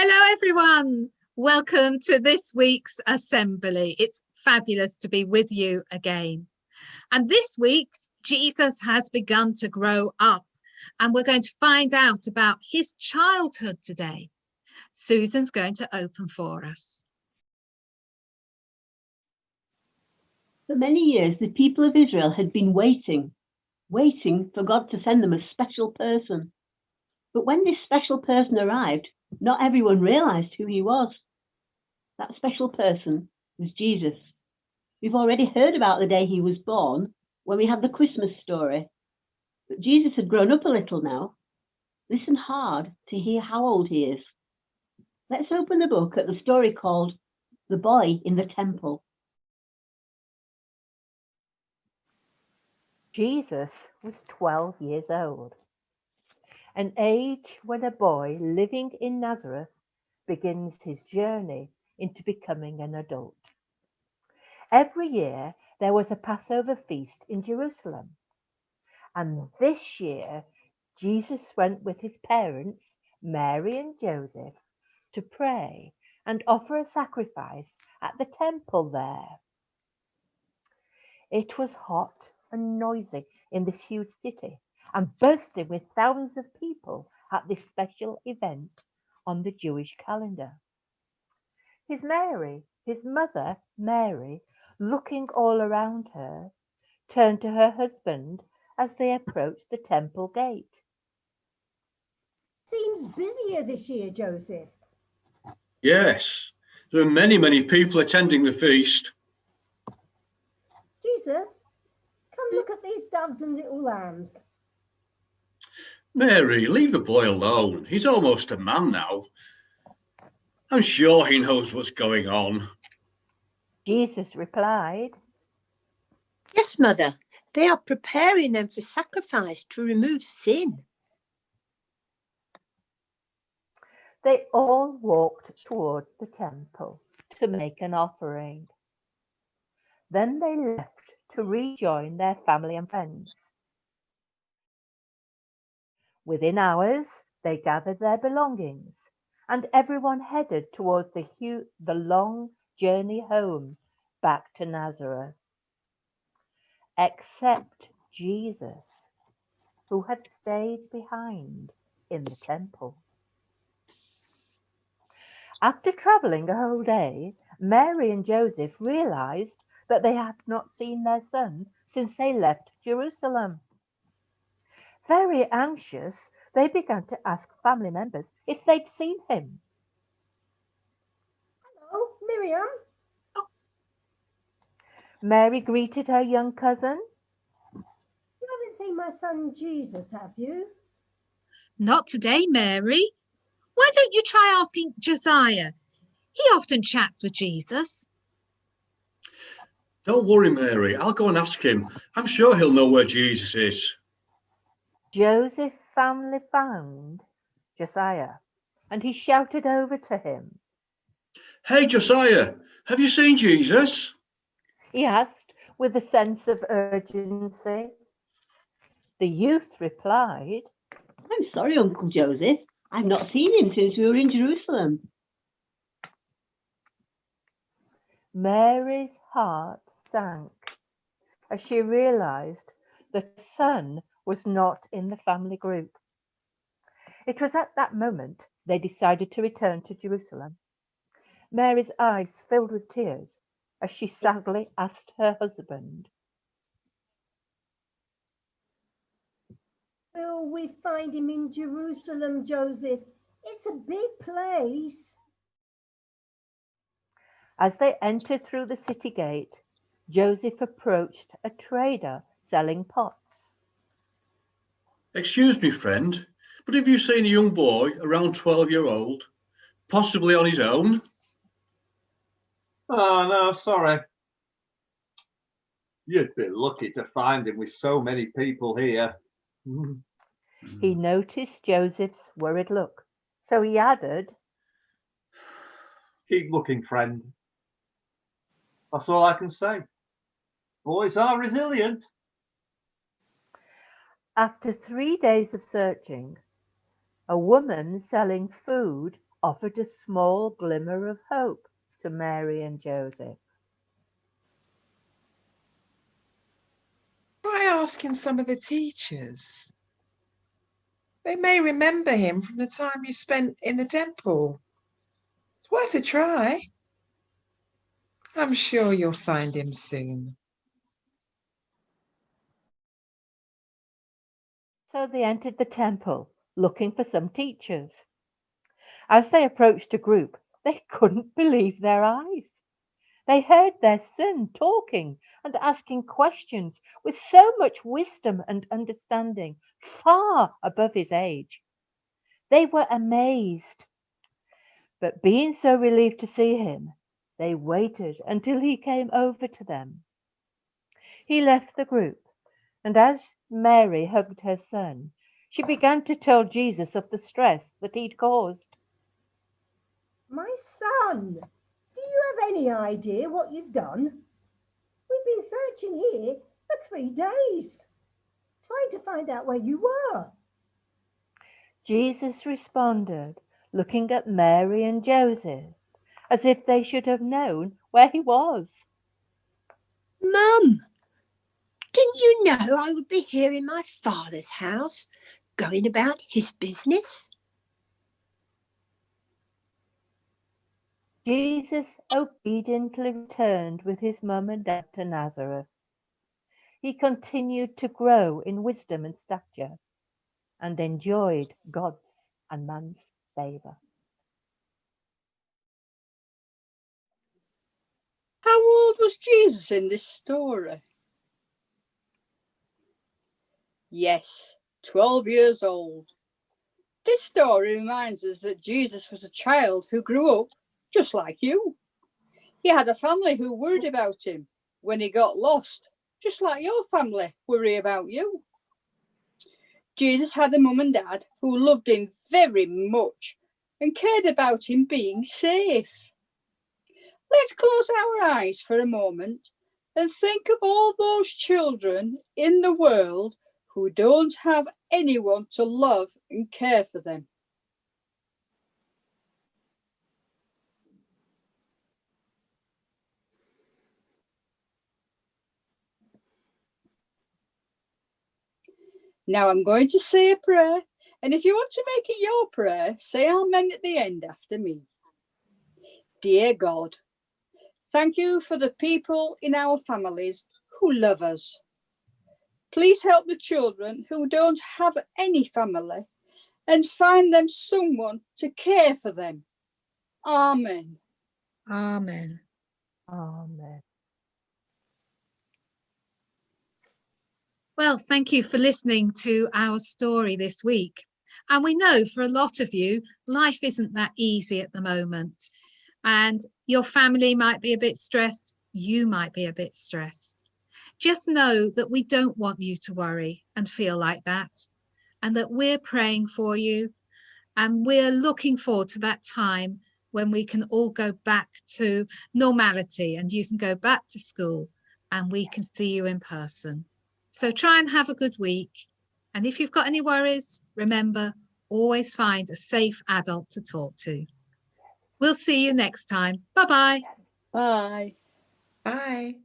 Hello, everyone. Welcome to this week's assembly. It's fabulous to be with you again. And this week, Jesus has begun to grow up, and we're going to find out about his childhood today. Susan's going to open for us. For many years, the people of Israel had been waiting for God to send them a special person. But when this special person arrived, not everyone realized who he was. That special person was Jesus. We've already heard about the day he was born when we had the Christmas story. But Jesus had grown up a little now. Listen hard to hear how old he is. Let's open the book at the story called The Boy in the Temple. Jesus was 12 years old, an age when a boy living in Nazareth begins his journey into becoming an adult. Every year there was a Passover feast in Jerusalem, and this year Jesus went with his parents, Mary and Joseph, to pray and offer a sacrifice at the temple there. It was hot and noisy in this huge city and bursting with thousands of people at this special event on the Jewish calendar. His mother Mary, looking all around her, turned to her husband as they approached the temple gate. Seems busier this year, Joseph. Yes, there are many people attending the feast. Jesus, come look at these doves and little lambs. Mary, leave the boy alone. He's almost a man now. I'm sure he knows what's going on. Jesus replied, Yes, Mother, they are preparing them for sacrifice to remove sin. They all walked towards the temple to make an offering. Then they left to rejoin their family and friends. Within hours, they gathered their belongings, and everyone headed towards the long journey home back to Nazareth, except Jesus, who had stayed behind in the temple. After traveling a whole day, Mary and Joseph realized that they had not seen their son since they left Jerusalem. Very anxious, they began to ask family members if they'd seen him. Hello, Miriam. Mary greeted her young cousin. You haven't seen my son Jesus, have you? Not today, Mary. Why don't you try asking Josiah? He often chats with Jesus. Don't worry, Mary. I'll go and ask him. I'm sure he'll know where Jesus is. Joseph family found Josiah, and he shouted over to him. Hey, Josiah, have you seen Jesus? He asked with a sense of urgency. The youth replied, I'm sorry, Uncle Joseph. I've not seen him since we were in Jerusalem. Mary's heart sank as she realized that her son was not in the family group. It was at that moment they decided to return to Jerusalem. Mary's eyes filled with tears as she sadly asked her husband, Will we find him in Jerusalem, Joseph? It's a big place. As they entered through the city gate, Joseph approached a trader selling pots. Excuse me, friend, but have you seen a young boy around 12-year-old, possibly on his own? Oh, no, sorry. You'd be lucky to find him with so many people here. He noticed Joseph's worried look, so he added, Keep looking, friend. That's all I can say. Boys are resilient. After 3 days of searching, a woman selling food offered a small glimmer of hope to Mary and Joseph. Try asking some of the teachers. They may remember him from the time you spent in the temple. It's worth a try. I'm sure you'll find him soon. So they entered the temple, looking for some teachers. As they approached a group, they couldn't believe their eyes. They heard their son talking and asking questions with so much wisdom and understanding, far above his age. They were amazed. But being so relieved to see him, they waited until he came over to them. He left the group, and as Mary hugged her son, she began to tell Jesus of the stress that he'd caused. My son, do you have any idea what you've done? We've been searching here for 3 days, trying to find out where you were. Jesus responded, looking at Mary and Joseph, as if they should have known where he was. Mum, didn't you know I would be here in my father's house, going about his business? Jesus obediently returned with his mum and dad to Nazareth. He continued to grow in wisdom and stature and enjoyed God's and man's favour. How old was Jesus in this story? Yes, 12 years old. This story reminds us that Jesus was a child who grew up just like you. He had a family who worried about him when he got lost, just like your family worry about you. Jesus had a mum and dad who loved him very much and cared about him being safe. Let's close our eyes for a moment and think of all those children in the world who don't have anyone to love and care for them. Now I'm going to say a prayer, and if you want to make it your prayer, say amen at the end after me. Dear God, thank you for the people in our families who love us. Please help the children who don't have any family and find them someone to care for them. Amen. Amen. Amen. Well, thank you for listening to our story this week. And we know for a lot of you, life isn't that easy at the moment. And your family might be a bit stressed. You might be a bit stressed. Just know that we don't want you to worry and feel like that, and that we're praying for you. And we're looking forward to that time when we can all go back to normality and you can go back to school and we can see you in person. So try and have a good week. And if you've got any worries, remember, always find a safe adult to talk to. We'll see you next time. Bye-bye. Bye. Bye.